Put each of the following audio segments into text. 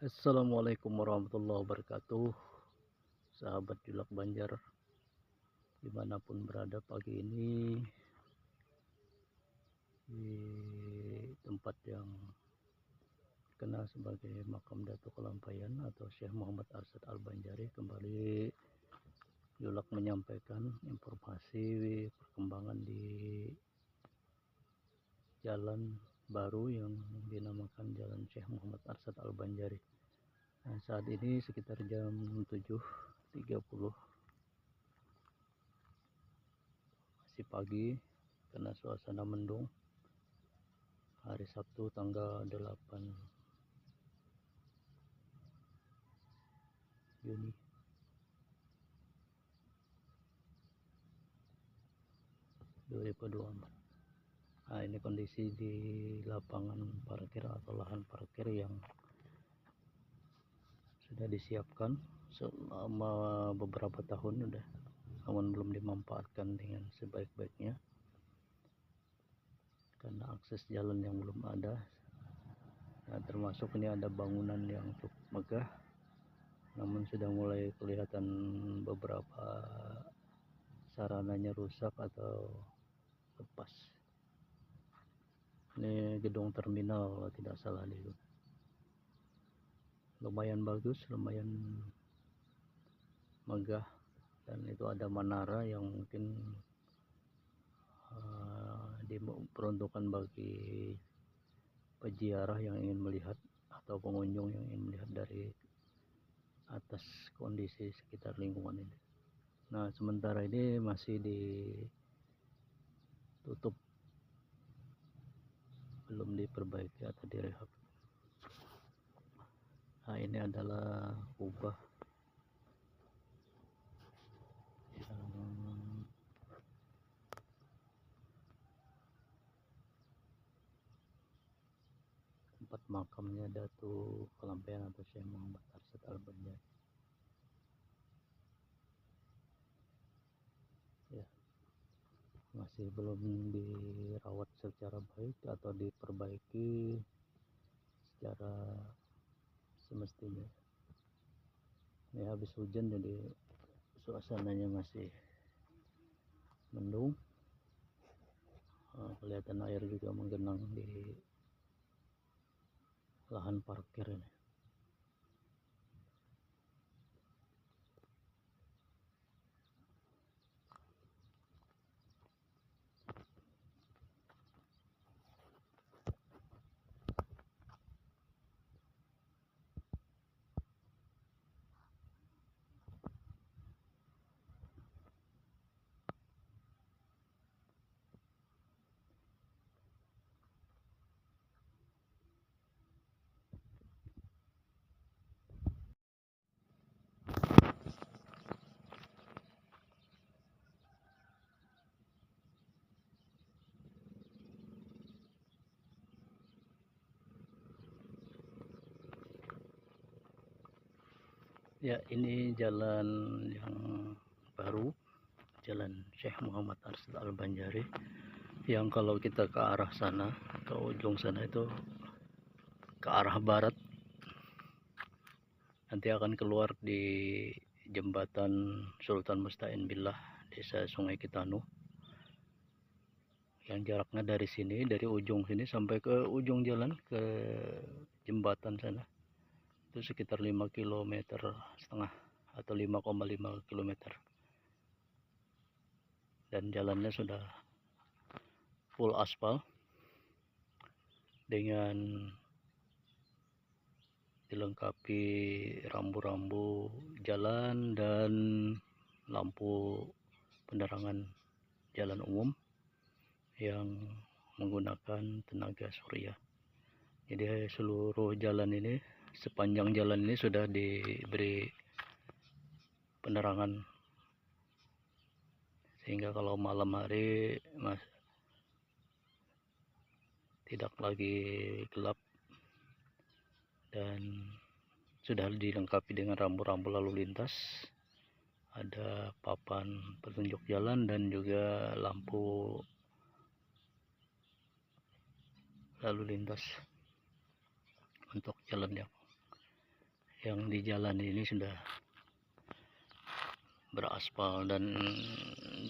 Assalamualaikum warahmatullahi wabarakatuh, sahabat Julak Banjar, dimanapun berada pagi ini di tempat yang dikenal sebagai makam Datuk Kelampaian atau Syekh Muhammad Arsyad Al-Banjari. Kembali Julak menyampaikan informasi perkembangan di jalan baru yang dinamakan Jalan Syekh Muhammad Arsyad Al-Banjari. Nah, saat ini sekitar jam 7.30, masih pagi karena suasana mendung. Hari Sabtu tanggal 8 Juni 2024. Nah, ini kondisi di lapangan parkir atau lahan parkir yang sudah disiapkan selama beberapa tahun udah, namun belum dimanfaatkan dengan sebaik-baiknya karena akses jalan yang belum ada. Nah, termasuk ini ada bangunan yang cukup megah, namun sudah mulai kelihatan beberapa sarananya rusak atau lepas. Ini gedung terminal kalau tidak salah itu. Lumayan bagus, lumayan megah, dan itu ada menara yang mungkin diperuntukkan bagi peziarah yang ingin melihat atau pengunjung yang ingin melihat dari atas kondisi sekitar lingkungan ini. Nah, sementara ini masih ditutup, belum diperbaiki atau direhab. Nah, ini adalah kubah yang tempat makamnya Datuk Kelampaian atau Syekh Muhammad Arsyad Al-Banjari. Ya, masih belum dirawat secara baik atau diperbaiki secara semestinya. Ini habis hujan jadi suasananya masih mendung. Kelihatan air juga menggenang di lahan parkir ini. Ya, ini jalan yang baru, Jalan Syekh Muhammad Arsyad Al-Banjari, yang kalau kita ke arah sana, ke ujung sana itu ke arah barat, nanti akan keluar di jembatan Sultan Musta'in Billah, Desa Sungai Kitanu, yang jaraknya dari sini, dari ujung sini sampai ke ujung jalan ke jembatan sana itu sekitar 5,5 km atau 5,5 km, dan jalannya sudah full aspal dengan dilengkapi rambu-rambu jalan dan lampu penerangan jalan umum yang menggunakan tenaga surya. Jadi seluruh jalan ini, sepanjang jalan ini sudah diberi penerangan, sehingga kalau malam hari tidak lagi gelap, dan sudah dilengkapi dengan rambu-rambu lalu lintas, ada papan petunjuk jalan dan juga lampu lalu lintas untuk jalan yang yang di jalan ini sudah beraspal, dan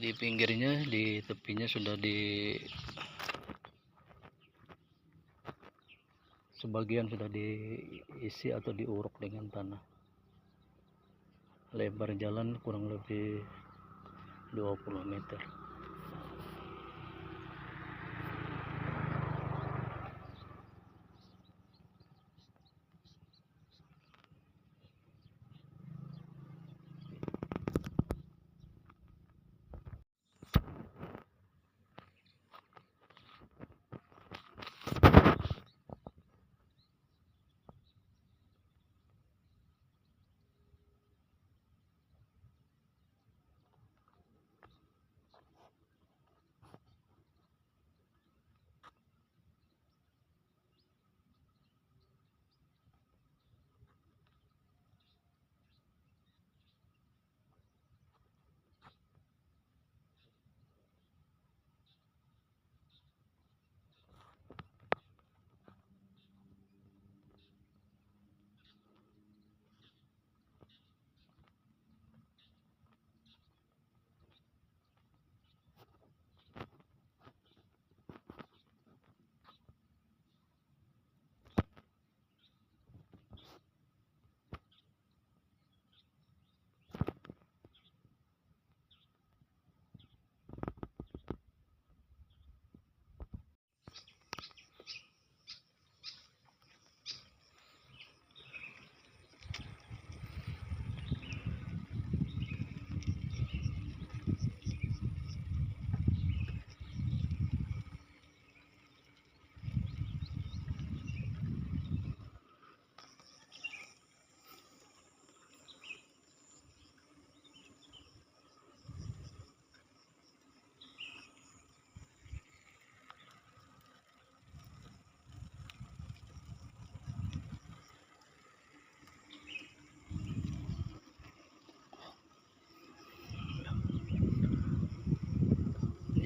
di pinggirnya, di tepinya sudah sebagian sudah diisi atau diuruk dengan tanah. Lebar jalan kurang lebih 20 meter.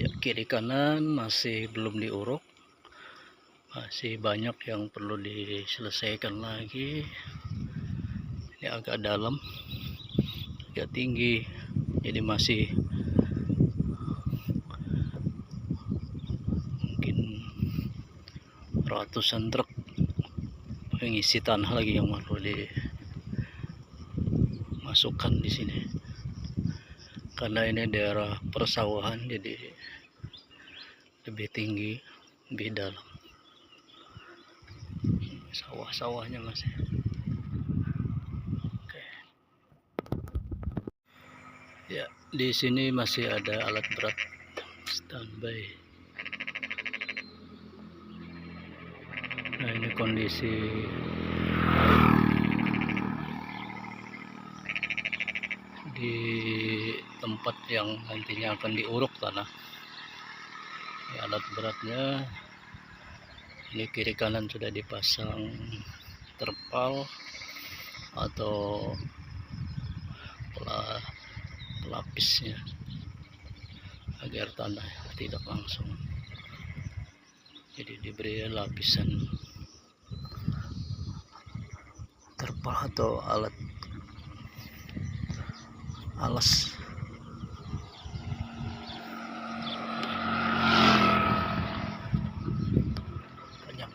Ya, kiri kanan masih belum diuruk, masih banyak yang perlu diselesaikan lagi. Ini agak dalam, agak tinggi, jadi masih mungkin ratusan truk pengisi tanah lagi yang perlu dimasukkan di sini, karena ini daerah persawahan, jadi lebih tinggi, lebih dalam. Sawah-sawahnya masih. Oke. Ya, di sini masih ada alat berat standby. Nah, ini kondisi di tempat yang nantinya akan diuruk tanah. Ini alat beratnya. Ini kiri kanan sudah dipasang terpal atau pelapisnya agar tanah tidak langsung, jadi diberi lapisan terpal atau alas. Panjang.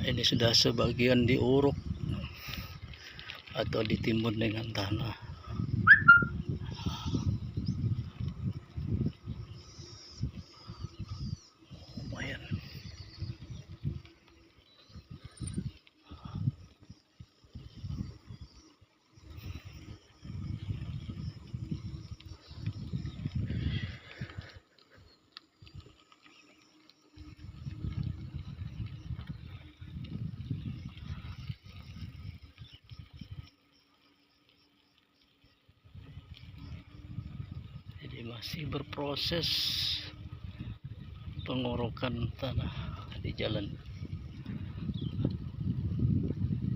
Ini sudah sebagian diuruk atau ditimbun dengan tanah. Lumayan. Jadi masih berproses pengorokan tanah di jalan.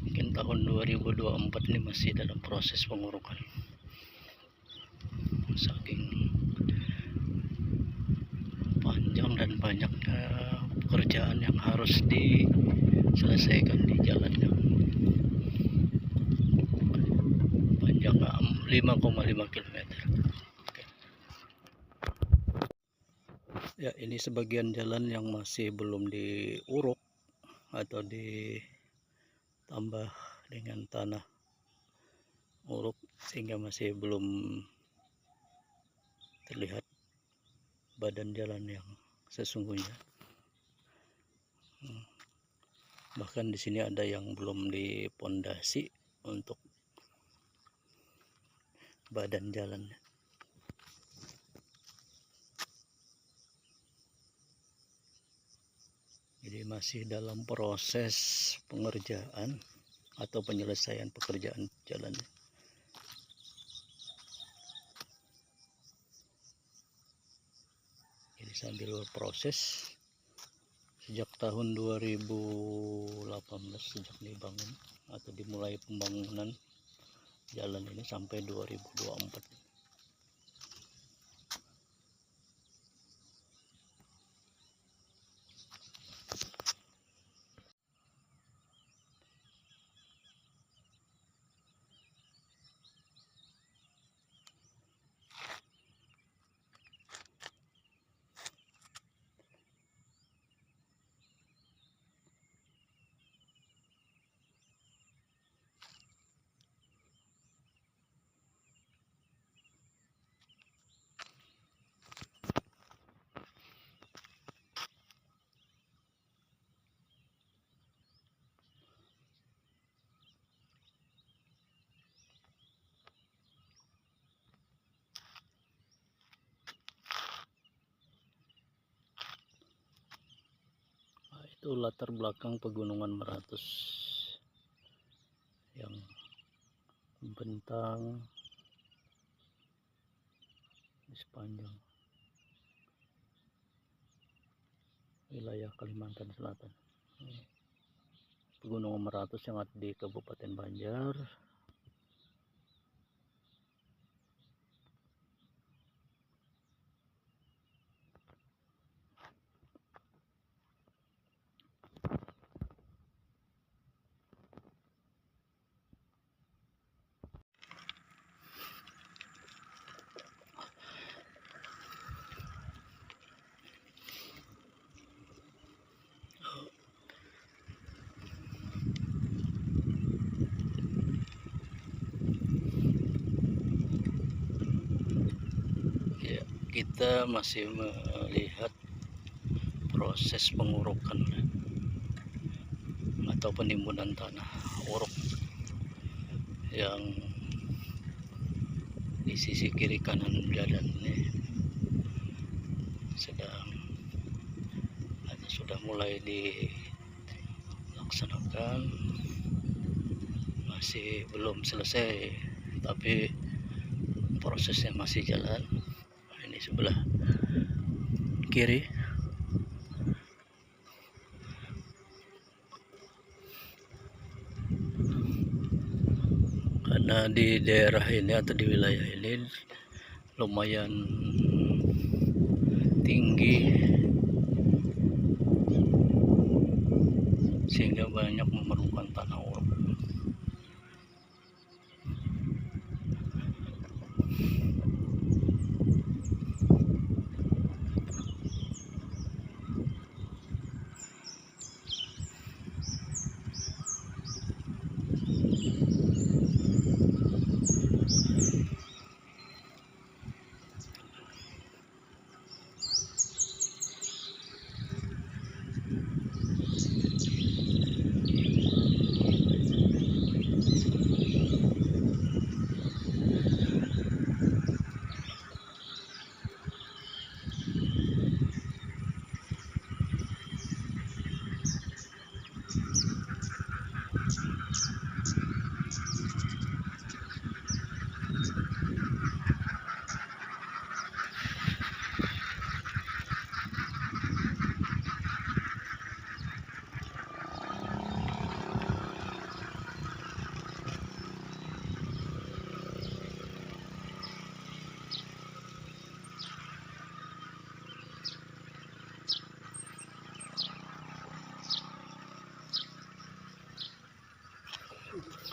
Mungkin tahun 2024 ini masih dalam proses pengorokan, saking panjang dan banyaknya pekerjaan yang harus diselesaikan di jalan yang panjang 5,5 km. Ya, ini sebagian jalan yang masih belum diuruk atau ditambah dengan tanah uruk, sehingga masih belum terlihat badan jalan yang sesungguhnya. Bahkan di sini ada yang belum dipondasi untuk badan jalannya. Jadi masih dalam proses pengerjaan atau penyelesaian pekerjaan jalan. Jadi sambil berproses sejak tahun 2018 sejak dibangun atau dimulai pembangunan jalan ini sampai 2024. Itu latar belakang pegunungan Meratus yang membentang di sepanjang wilayah Kalimantan Selatan. Pegunungan Meratus yang ada di Kabupaten Banjar. Kita masih melihat proses pengurukan atau penimbunan tanah uruk yang di sisi kiri kanan jalan ini sudah mulai dilaksanakan. Masih belum selesai, tapi prosesnya masih jalan. Ini sebelah kiri. Karena di daerah ini atau di wilayah ini lumayan tinggi, sehingga banyak memerlukan tanah uruk.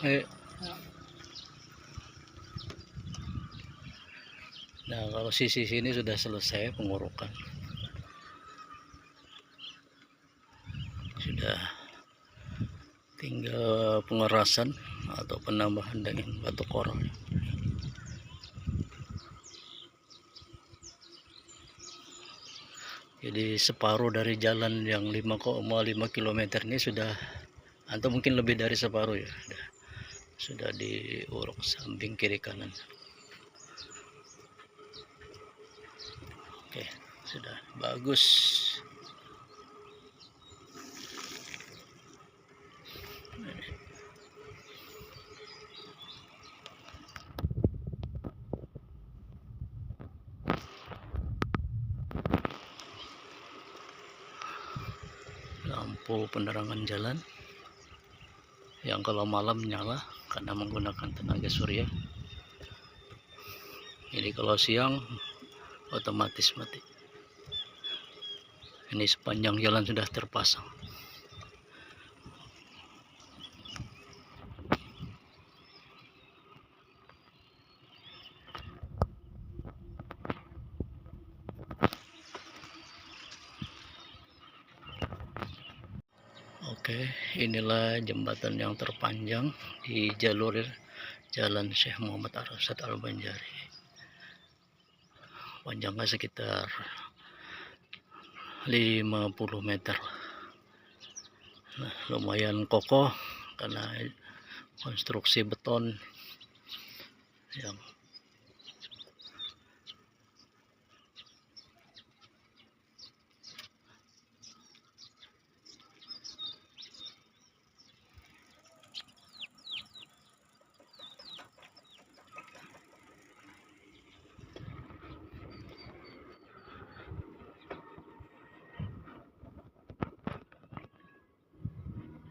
Eh, nah kalau sisi sini sudah selesai pengurukan, sudah tinggal pengerasan atau penambahan dengan batu korol. Jadi separuh dari jalan yang 5,5 km ini sudah, atau mungkin lebih dari separuh ya, sudah diuruk samping kiri kanan. Oke, sudah bagus. Lampu penerangan jalan yang kalau malam nyala karena menggunakan tenaga surya. Jadi kalau siang otomatis mati. Ini sepanjang jalan sudah terpasang. Oke, inilah jembatan yang terpanjang di jalur Jalan Syekh Muhammad Arsyad Al-Banjari. Panjangnya sekitar 50 meter. Nah, lumayan kokoh karena konstruksi beton yang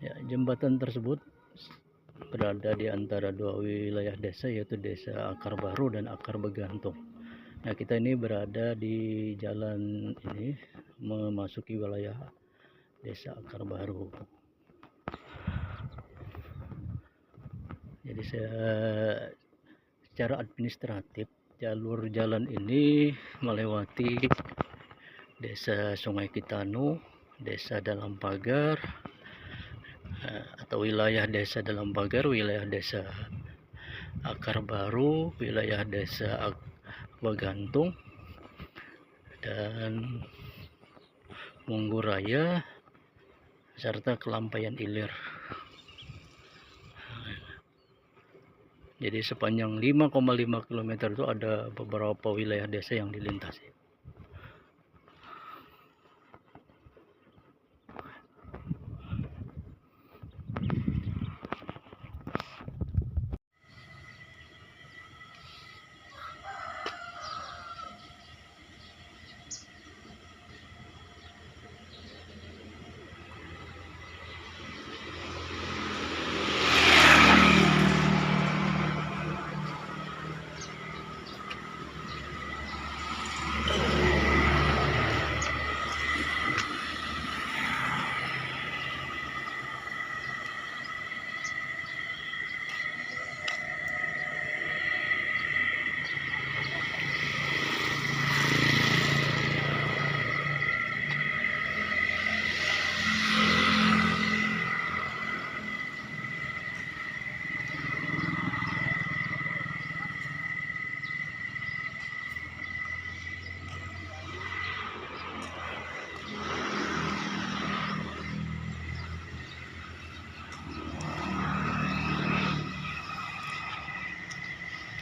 ya, jembatan tersebut berada di antara dua wilayah desa, yaitu Desa Akar Baru dan Akar Begantung. Nah, kita ini berada di jalan ini memasuki wilayah Desa Akar Baru. Jadi secara administratif jalur jalan ini melewati Desa Sungai Kitanu, Desa Dalam Pagar, atau wilayah Desa Dalam Pagar, wilayah Desa Akar Baru, wilayah Desa Begantung, dan Mungguraya, serta Kelampaian Ilir. Jadi sepanjang 5,5 km itu ada beberapa wilayah desa yang dilintasi.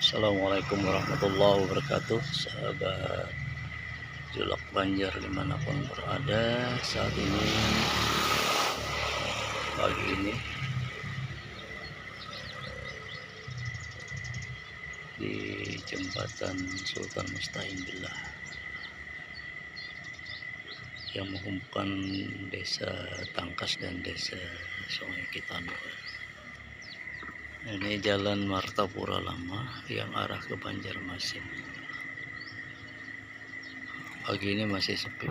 Assalamualaikum warahmatullahi wabarakatuh, sahabat Julak Banjar dimanapun berada. Saat ini pagi ini di jembatan Sultan Musta'in Billah yang menghubungkan Desa Tangkas dan Desa Sungai Kitanu. Ini jalan Martapura Lama yang arah ke Banjarmasin. Pagi ini masih sepi.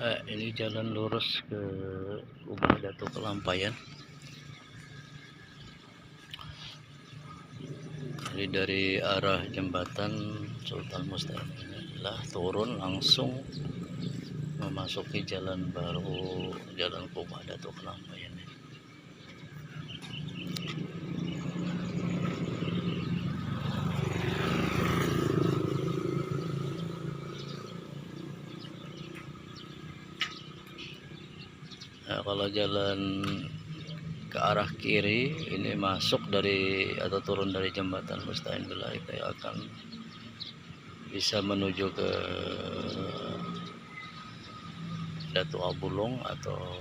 Ini jalan lurus ke Rumah Datuk Kelampayan. Jadi dari arah jembatan Sultan Musta'in ini adalah turun langsung memasuki jalan baru, jalan Rumah Datuk Kelampayan. Nah, kalau jalan ke arah kiri ini masuk dari atau turun dari jembatan Musta'in Billah itu akan bisa menuju ke Datuk Abulong atau